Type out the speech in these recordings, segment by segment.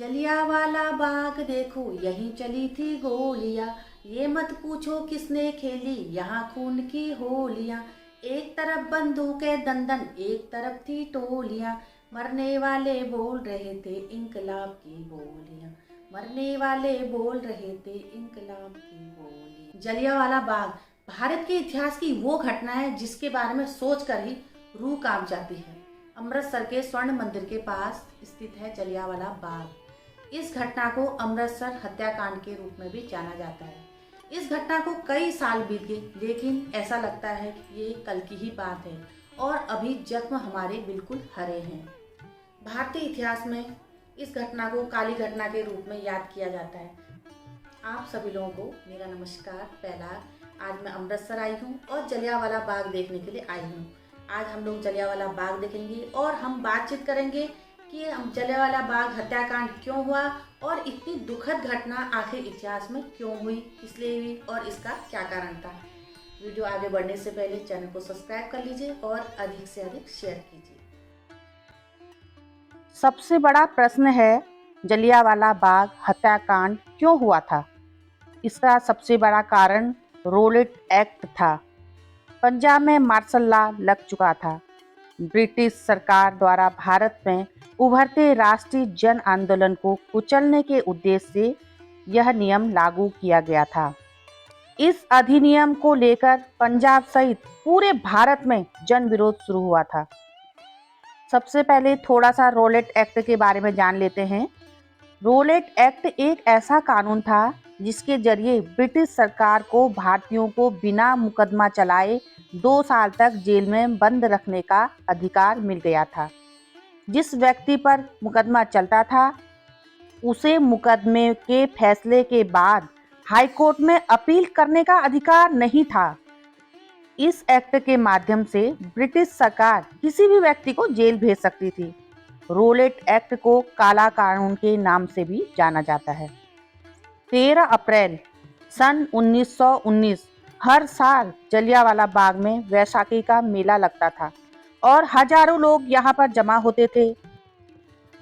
जलियांवाला बाग देखो यहीं चली थी गोलियां, ये मत पूछो किसने खेली यहाँ खून की होलियां। एक तरफ बंदूकें दंदन एक तरफ थी टोलियां, मरने वाले बोल रहे थे इंकलाब की बोलियां, मरने वाले बोल रहे थे इंकलाब की बोलियां। जलियांवाला बाग भारत के इतिहास की वो घटना है जिसके बारे में सोचकर ही रूह कांप जाती है। अमृतसर के स्वर्ण मंदिर के पास स्थित है जलियांवाला बाग। इस घटना को अमृतसर हत्याकांड के रूप में भी जाना जाता है। इस घटना को कई साल बीत गए, लेकिन ऐसा लगता है कि ये कल की ही बात है और अभी जख्म हमारे बिल्कुल हरे हैं। भारतीय इतिहास में इस घटना को काली घटना के रूप में याद किया जाता है। आप सभी लोगों को मेरा नमस्कार। पहला, आज मैं अमृतसर आई हूँ और जलियांवाला बाग देखने के लिए आई हूँ। आज हम लोग जलियांवाला बाग देखेंगे और हम बातचीत करेंगे कि जलियांवाला बाग हत्याकांड क्यों हुआ और इतनी दुखद घटना आखिर इतिहास में क्यों हुई, इसलिए हुई और इसका क्या कारण था। वीडियो आगे बढ़ने से पहले चैनल को सब्सक्राइब कर लीजिए और अधिक से अधिक शेयर कीजिए। सबसे बड़ा प्रश्न है, जलियांवाला बाग हत्याकांड क्यों हुआ था। इसका सबसे बड़ा कारण रोलेट एक्ट था। पंजाब में मार्शल लॉ लग चुका था। ब्रिटिश सरकार द्वारा भारत में उभरते राष्ट्रीय जन आंदोलन को कुचलने के उद्देश्य से यह नियम लागू किया गया था। इस अधिनियम को लेकर पंजाब सहित पूरे भारत में जन विरोध शुरू हुआ था। सबसे पहले थोड़ा सा रोलेट एक्ट के बारे में जान लेते हैं। रोलेट एक्ट एक ऐसा कानून था जिसके जरिए ब्रिटिश सरकार को भारतीयों को बिना मुकदमा चलाए 2 साल तक जेल में बंद रखने का अधिकार मिल गया था। जिस व्यक्ति पर मुकदमा चलता था उसे मुकदमे के फैसले के बाद हाईकोर्ट में अपील करने का अधिकार नहीं था। इस एक्ट के माध्यम से ब्रिटिश सरकार किसी भी व्यक्ति को जेल भेज सकती थी। रोलेट एक्ट को काला कानून के नाम से भी जाना जाता है। 13 अप्रैल सन 1919 हर साल जलियांवाला बाग में वैसाखी का मेला लगता था और हजारों लोग यहाँ पर जमा होते थे।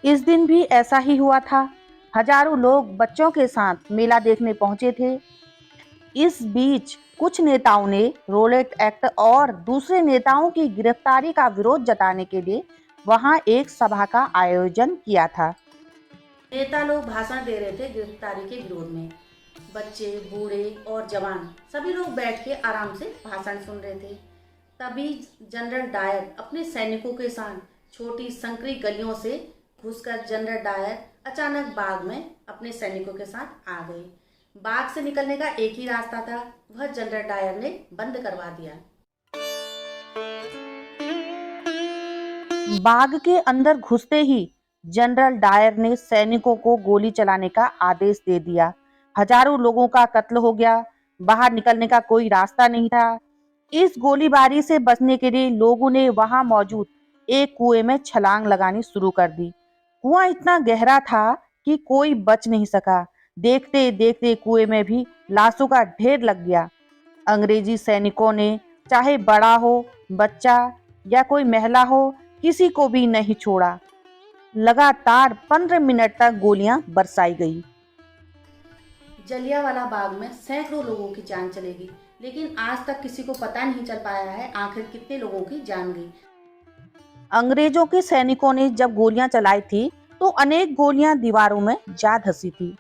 इस दिन भी ऐसा ही हुआ था। हजारों लोग बच्चों के साथ मेला देखने पहुंचे थे। इस बीच कुछ नेताओं ने रोलेट एक्ट और दूसरे नेताओं की गिरफ्तारी का विरोध जताने के लिए वहां एक सभा का आयोजन किया था। नेता लोग भाषण दे रहे थे गिरफ्तारी के विरोध में। बच्चे, बूढ़े और जवान सभी लोग बैठ के आराम से भाषण सुन रहे थे। तभी जनरल डायर अपने सैनिकों के साथ छोटी संकरी गलियों से घुसकर जनरल डायर अचानक बाग में अपने सैनिकों के साथ आ गए। बाग से निकलने का एक ही रास्ता था, वह जनरल डायर ने बंद करवा दिया। बाग के अंदर घुसते ही जनरल डायर ने सैनिकों को गोली चलाने का आदेश दे दिया। हजारों लोगों का कत्ल हो गया। बाहर निकलने का कोई रास्ता नहीं था। इस गोलीबारी से बचने के लिए लोगों ने वहां मौजूद एक कुएं में छलांग लगानी शुरू कर दी। कुआं इतना गहरा था कि कोई बच नहीं सका। देखते देखते कुएं में भी लाशों का ढेर लग गया। अंग्रेजी सैनिकों ने चाहे बड़ा हो, बच्चा या कोई महिला हो, किसी को भी नहीं छोड़ा। लगातार 15 मिनट तक गोलियां बरसाई गई। जलियांवाला बाग में सैकड़ों लोगों की जान चलेगी, लेकिन आज तक किसी को पता नहीं चल पाया है आखिर कितने लोगों की जान गई। अंग्रेजों के सैनिकों ने जब गोलियां चलाई थी तो अनेक गोलियां दीवारों में जा धसी थी।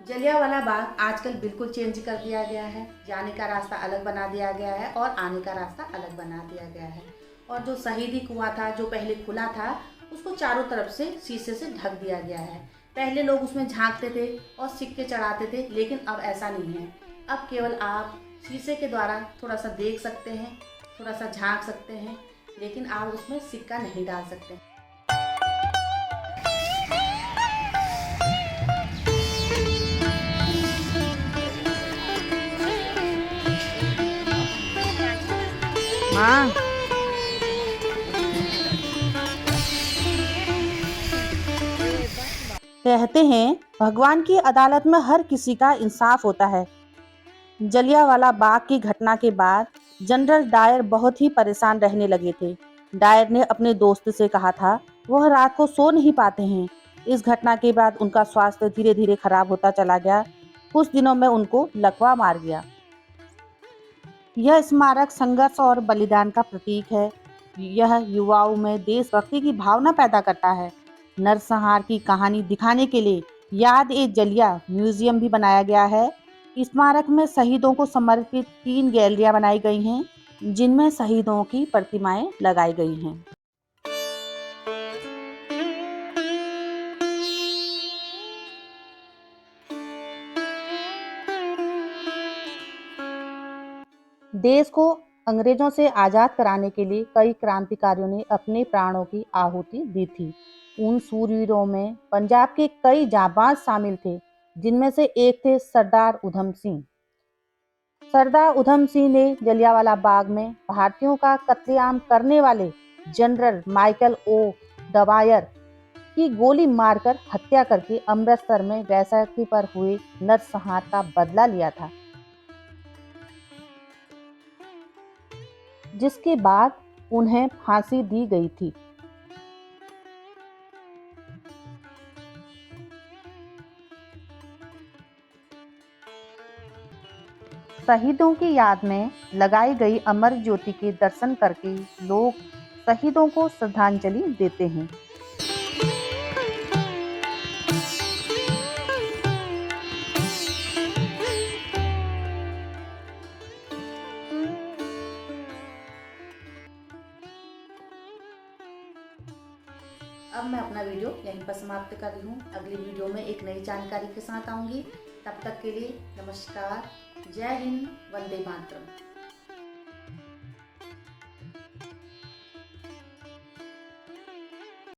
जलियांवाला बाग आजकल बिल्कुल चेंज कर दिया गया है। जाने का रास्ता अलग बना दिया गया है और आने का रास्ता अलग बना दिया गया है। और जो शहीदी कुआं था, जो पहले खुला था, उसको चारों तरफ से शीशे से ढक दिया गया है। पहले लोग उसमें झांकते थे और सिक्के चढ़ाते थे, लेकिन अब ऐसा नहीं है। अब केवल आप शीशे के द्वारा थोड़ा सा देख सकते हैं, थोड़ा सा झांक सकते हैं, लेकिन आप उसमें सिक्का नहीं डाल सकते। हाँ, कहते हैं भगवान की अदालत में हर किसी का इंसाफ होता है। जलियांवाला बाग की घटना के बाद जनरल डायर बहुत ही परेशान रहने लगे थे। डायर ने अपने दोस्त से कहा था वह रात को सो नहीं पाते हैं। इस घटना के बाद उनका स्वास्थ्य धीरे धीरे खराब होता चला गया। कुछ दिनों में उनको लकवा मार गया। यह स्मारक संघर्ष और बलिदान का प्रतीक है। यह युवाओं में देशभक्ति की भावना पैदा करता है। नरसंहार की कहानी दिखाने के लिए याद ए जलिया म्यूजियम भी बनाया गया है। स्मारक में शहीदों को समर्पित 3 गैलरियां बनाई गई हैं, जिनमें शहीदों की प्रतिमाएं लगाई गई हैं। देश को अंग्रेजों से आज़ाद कराने के लिए कई क्रांतिकारियों ने अपने प्राणों की आहुति दी थी। उन शूरवीरों में पंजाब के कई जांबाज शामिल थे, जिनमें से एक थे सरदार उधम सिंह। सरदार उधम सिंह ने जलियांवाला बाग में भारतीयों का कत्लेआम करने वाले जनरल माइकल ओ डवायर की गोली मारकर हत्या करके अमृतसर में बैसाखी पर हुए नरसंहार का बदला लिया था, जिसके बाद उन्हें फांसी दी गई थी। शहीदों की याद में लगाई गई अमर ज्योति के दर्शन करके लोग शहीदों को श्रद्धांजलि देते हैं। अब मैं अपना वीडियो यहीं पर समाप्त कर रही हूँ। अगली वीडियो में एक नई जानकारी के साथ आऊँगी। तब तक के लिए नमस्कार। जय हिंद। वंदे मातरम।